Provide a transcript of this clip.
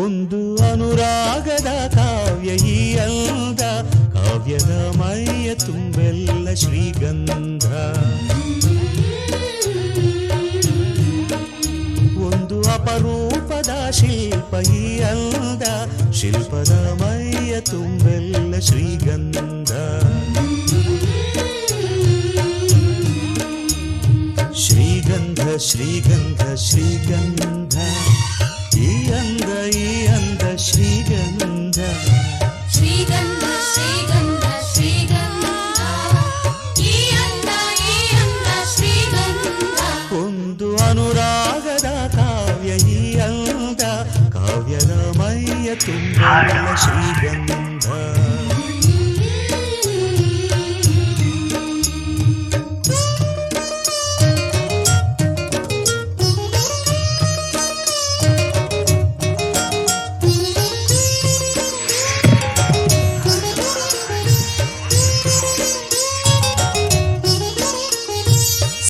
ಒಂದು ಅನುರಾಗದ ಕಾವ್ಯ ಈ ಅಂದ, ಕಾವ್ಯದ ಮೈಯ ತುಂಬೆಲ್ಲ ಶ್ರೀಗಂಧ. ಒಂದು ಅಪರೂಪದ ಶಿಲ್ಪ ಈ ಅಂದ, ಶಿಲ್ಪದ ಮೈಯ ತುಂಬೆಲ್ಲ ಶ್ರೀಗಂಧ. ಶ್ರೀಗಂಧ ಶ್ರೀಗಂಧ ಶ್ರೀಗಂಧ, ಈ ಅಂದ ಶ್ರೀಗಂಧ. ಶ್ರೀಗಂಧ ಶ್ರೀಗಂಧ ಶ್ರೀಗಂಧ, ಈ ಅಂದ ಶ್ರೀಗಂಧ. ಒಂದು ಅನುರಾಗದ ಕಾವ್ಯ ಈ ಅಂದ, ಕಾವ್ಯದ ಮೈಯ ತುಂಬೆಲ್ಲ ಶ್ರೀಗಂಧ.